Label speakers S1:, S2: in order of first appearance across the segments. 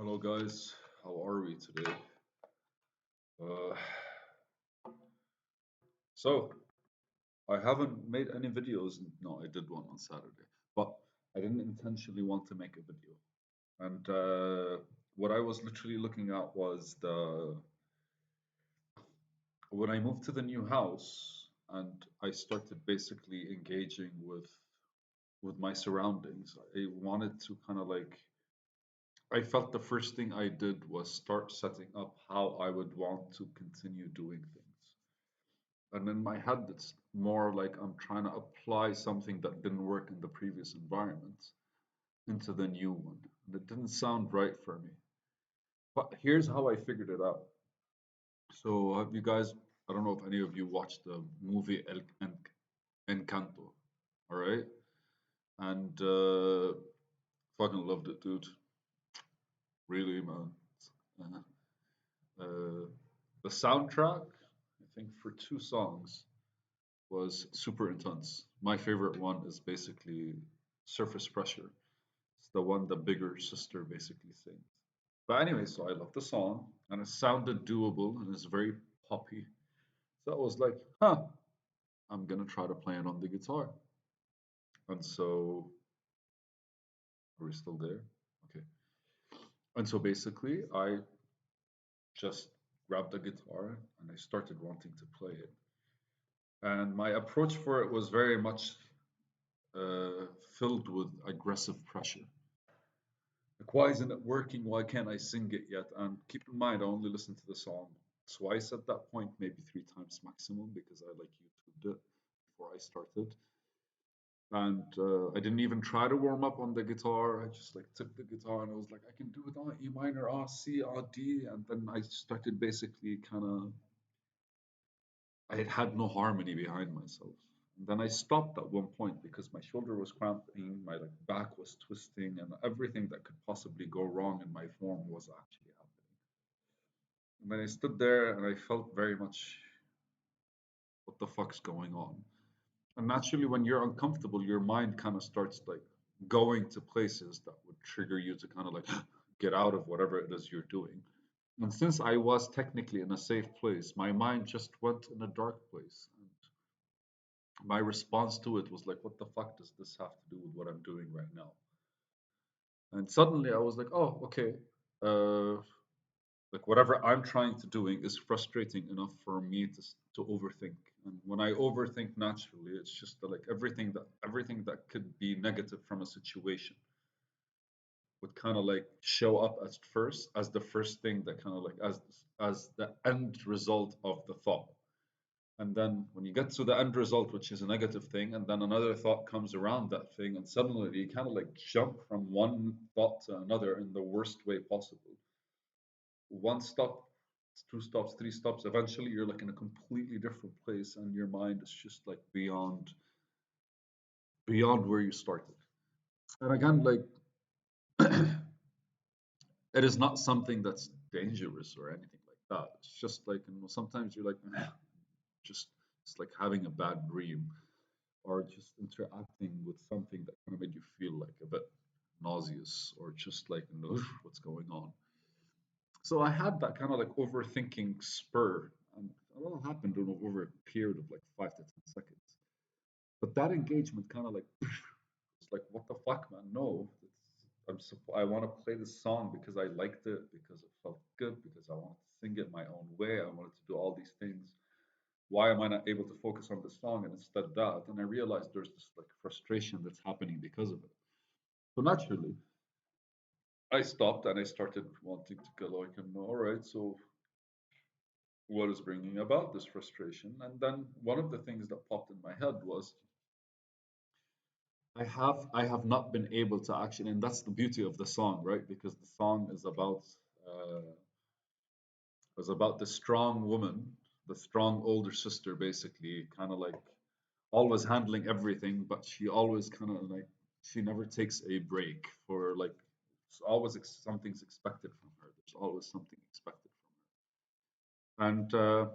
S1: Hello guys, how are we today? Uh, so I haven't made any videos. No, I did one on Saturday, but I didn't intentionally want to make a video. And what I was literally looking at was the when I moved to the new house and I started basically engaging with my surroundings. I wanted to kind of like I felt the first thing I did was start setting up how I would want to continue doing things. And in my head, it's more like I'm trying to apply something that didn't work in the previous environment into the new one. And it didn't sound right for me. But here's how I figured it out. So, have you guys, I don't know if any of you watched the movie Encanto, all right? And fucking loved it, dude. Really, man. Uh, uh, the soundtrack, I think, for two songs was super intense. My favorite one is basically Surface Pressure. It's the one the bigger sister basically sings. But anyway, so I love the song and it sounded doable and it's very poppy. So I was like, huh, I'm gonna try to play it on the guitar. And so, are we still there? Okay. And so basically, I just grabbed the guitar and I started wanting to play it. And my approach for it was very much uh, filled with aggressive pressure. Like, why isn't it working? Why can't I sing it yet? And keep in mind, I only listened to the song twice at that point, maybe three times maximum, because I like YouTubed it before I started. And I didn't even try to warm up on the guitar. I just like took the guitar and I was like, I can do it on E minor, R, C, R, D. And then I started basically kind of, I had no harmony behind myself. And then I stopped at one point because my shoulder was cramping, my like back was twisting, and everything that could possibly go wrong in my form was actually happening. And then I stood there and I felt very much what the fuck's going on. And naturally, when you're uncomfortable, your mind kind of starts like going to places that would trigger you to kind of like get out of whatever it is you're doing. And since I was technically in a safe place, my mind just went in a dark place. And my response to it was like, what the fuck does this have to do with what I'm doing right now? And suddenly I was like, oh, okay. Uh, like whatever I'm trying to doing is frustrating enough for me to overthink. And when I overthink naturally, it's just that, like everything that could be negative from a situation would kind of like show up at first as the first thing that kind of like as the end result of the thought. And then when you get to the end result, which is a negative thing, and then another thought comes around that thing, and suddenly you kind of like jump from one thought to another in the worst way possible. One stop, two stops, three stops. Eventually, you're like in a completely different place, and your mind is just like beyond where you started. And again, like it is not something that's dangerous or anything like that. It's just like sometimes you're like, just it's like having a bad dream or just interacting with something that kind of made you feel like a bit nauseous or just like what's going on. So I had that kind of like overthinking spur, and it all happened over a period of like 5 to 10 seconds. But that engagement kind of like it's like what the fuck, man? No, I want to play this song because I liked it, because it felt good, because I wanted to sing it my own way. I wanted to do all these things. Why am I not able to focus on the song and instead that? And I realized there's this like frustration that's happening because of it. So naturally, I stopped and I started wanting to go like, all right, so what is bringing about this frustration? And then one of the things that popped in my head was I have not been able to actually, and that's the beauty of the song, right? Because the song uh, is about the strong woman, the strong older sister, basically, kind of like always handling everything, but she always kind of like she never takes a break for like it's always something's expected from her. There's always something expected from her,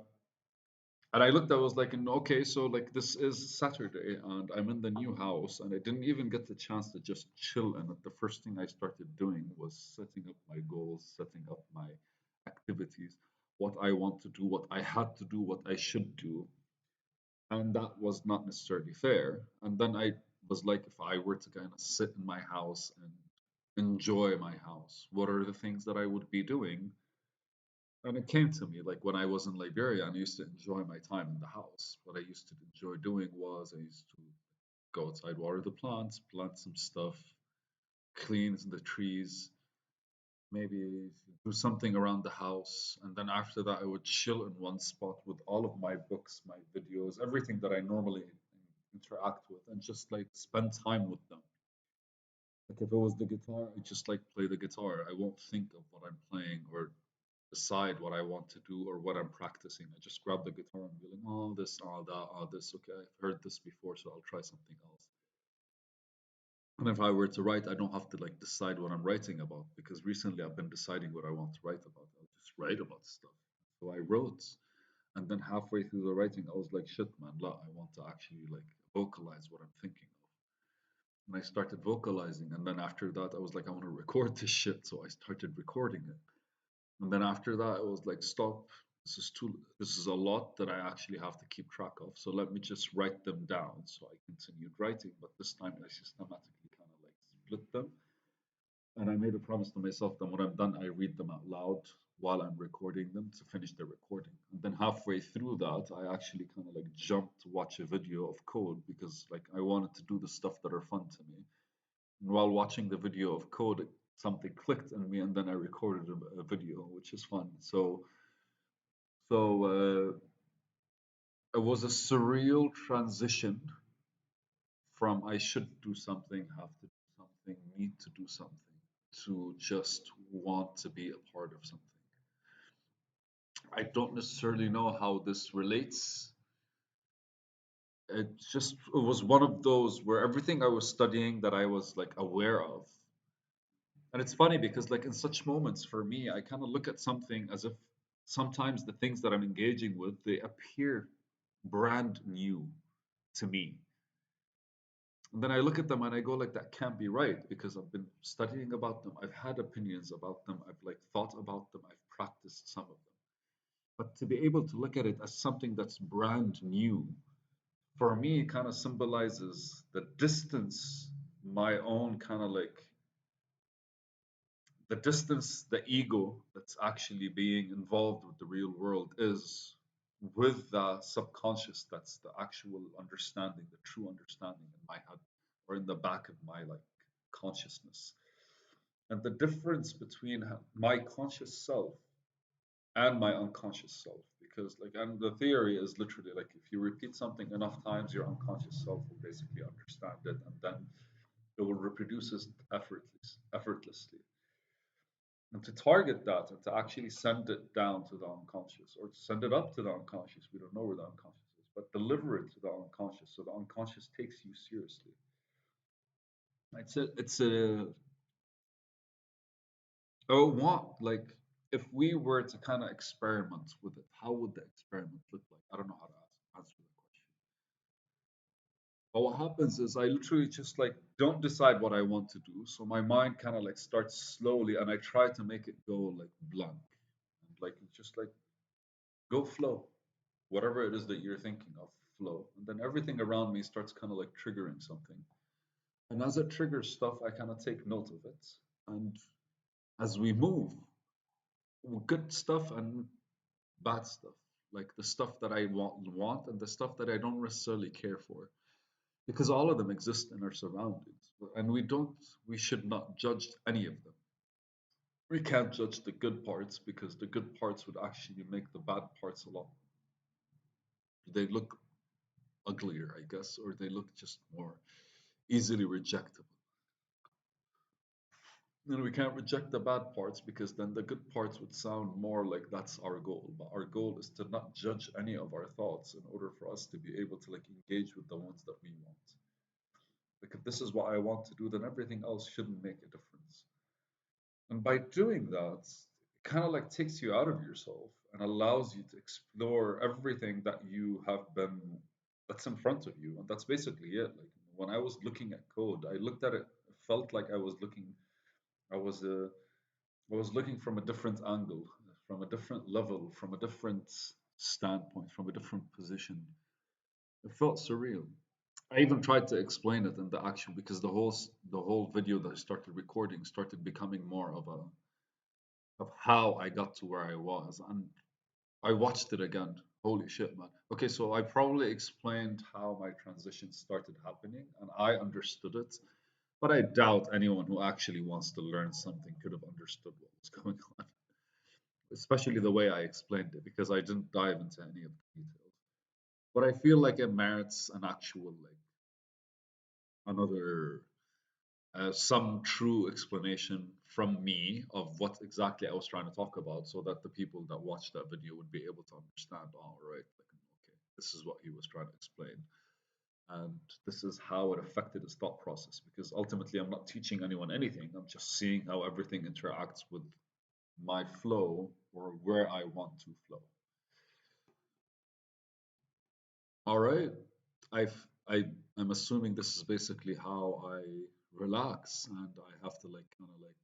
S1: and And I looked, I was like, okay, so like this is Saturday and I'm in the new house and I didn't even get the chance to just chill in it. The first thing I started doing was setting up my goals, setting up my activities, what I want to do, what I had to do, what I should do. And that was not necessarily fair. And then I was like, if I were to kind of sit in my house and enjoy my house, what are the things that I would be doing? And it came to me like when I was in Liberia and I used to enjoy my time in the house. What I used to enjoy doing was I used to go outside, water the plants, plant some stuff, clean the trees, maybe do something around the house. And then after that, I would chill in one spot with all of my books, my videos, everything that I normally interact with, and just like spend time with them. Like if it was the guitar, I just like play the guitar. I won't think of what I'm playing or decide what I want to do or what I'm practicing. I just grab the guitar and be like, oh, this, oh, that, oh, this. Okay, I've heard this before, so I'll try something else. And if I were to write, I don't have to like decide what I'm writing about because recently I've been deciding what I want to write about. I'll just write about stuff. So I wrote, and then halfway through the writing, I was like, shit, man, I want to actually like vocalize what I'm thinking of. And I started vocalizing, and then after that, I was like, I want to record this shit. So I started recording it. And then after that, I was like, stop. This is a lot that I actually have to keep track of. So let me just write them down. So I continued writing, but this time I systematically kind of like split them. And I made a promise to myself that when I'm done, I read them out loud while I'm recording them to finish the recording. And then halfway through that, I actually kind of like jumped to watch a video of code because like I wanted to do the stuff that are fun to me. And while watching the video of code, something clicked in me, and then I recorded a video, which is fun. So it was a surreal transition from I should do something, have to do something, need to do something, to just want to be a part of something. I don't necessarily know how this relates. It was one of those where everything I was studying that I was like aware of. And it's funny because like in such moments for me, I kind of look at something as if sometimes the things that I'm engaging with, they appear brand new to me. And then I look at them and I go like that can't be right because I've been studying about them. I've had opinions about them. I've like thought about them. I've practiced some of them. But to be able to look at it as something that's brand new, for me, kind of symbolizes the distance my own kind of like the distance the ego that's actually being involved with the real world is with the subconscious that's the actual understanding, the true understanding in my head or in the back of my like consciousness. And the difference between my conscious self and my unconscious self, because like and the theory is literally like if you repeat something enough times your unconscious self will basically understand it and then it will reproduce it effortlessly. And to target that and to actually send it down to the unconscious or to send it up to the unconscious, we don't know where the unconscious is, but deliver it to the unconscious so the unconscious takes you seriously. It's a oh want like if we were to kind of experiment with it, how would the experiment look like? I don't know how to answer the question. But what happens is I literally just like don't decide what I want to do. So my mind kind of like starts slowly and I try to make it go like blank. And like just like go flow. Whatever it is that you're thinking of, flow. And then everything around me starts kind of like triggering something. And as it triggers stuff, I kind of take note of it. And as we move, good stuff and bad stuff, like the stuff that I want and the stuff that I don't necessarily care for, because all of them exist in our surroundings. And we should not judge any of them. We can't judge the good parts because the good parts would actually make the bad parts a lot. They look uglier, I guess, or they look just more easily rejectable. And we can't reject the bad parts because then the good parts would sound more like that's our goal. But our goal is to not judge any of our thoughts in order for us to be able to like engage with the ones that we want. Like if this is what I want to do, then everything else shouldn't make a difference. And by doing that, it kind of like takes you out of yourself and allows you to explore everything that you have been that's in front of you. And that's basically it. Like when I was looking at code, I looked at it, it felt like I was uh, I was looking from a different angle, from a different level, from a different standpoint, from a different position. It felt surreal. I even tried to explain it in the actual because the whole video that I started recording started becoming more of a of how I got to where I was, and I watched it again. Holy shit, man. Okay, so I probably explained how my transition started happening, and I understood it, but I doubt anyone who actually wants to learn something could have understood what was going on, especially the way I explained it, because I didn't dive into any of the details. But I feel like it merits an actual like another some true explanation from me of what exactly I was trying to talk about, so that the people that watch that video would be able to understand. All right, like, okay, this is what he was trying to explain, and this is how it affected his thought process. Because ultimately, I'm not teaching anyone anything. I'm just seeing how everything interacts with my flow or where I want to flow. All right. I I'm assuming this is basically how I relax, and I have to like kind of like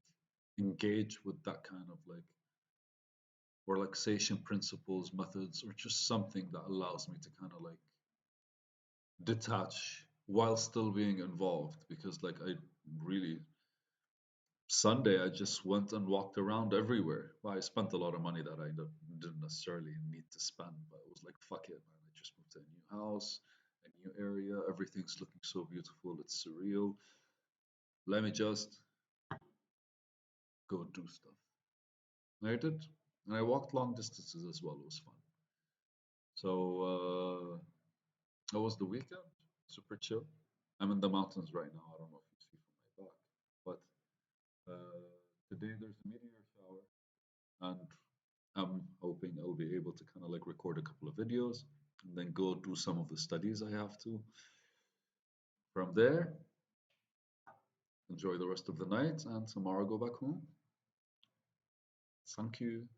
S1: engage with that kind of like relaxation principles, methods, or just something that allows me to kind of like detach while still being involved. Because like I really Sunday I just went and walked around everywhere. Well, I spent a lot of money that didn't necessarily need to spend, but it was like fuck it, man. I just moved to a new house, a new area. Everything's looking so beautiful. It's surreal. Let me just go do stuff. And I did, and I walked long distances as well. It was fun. So that was the weekend. Super chill. I'm in the mountains right now. I don't know if you see from my back, but today there's a meteor shower, and I'm hoping I'll be able to kind of like record a couple of videos and then go do some of the studies I have to. From there, enjoy the rest of the night, and tomorrow go back home. Thank you.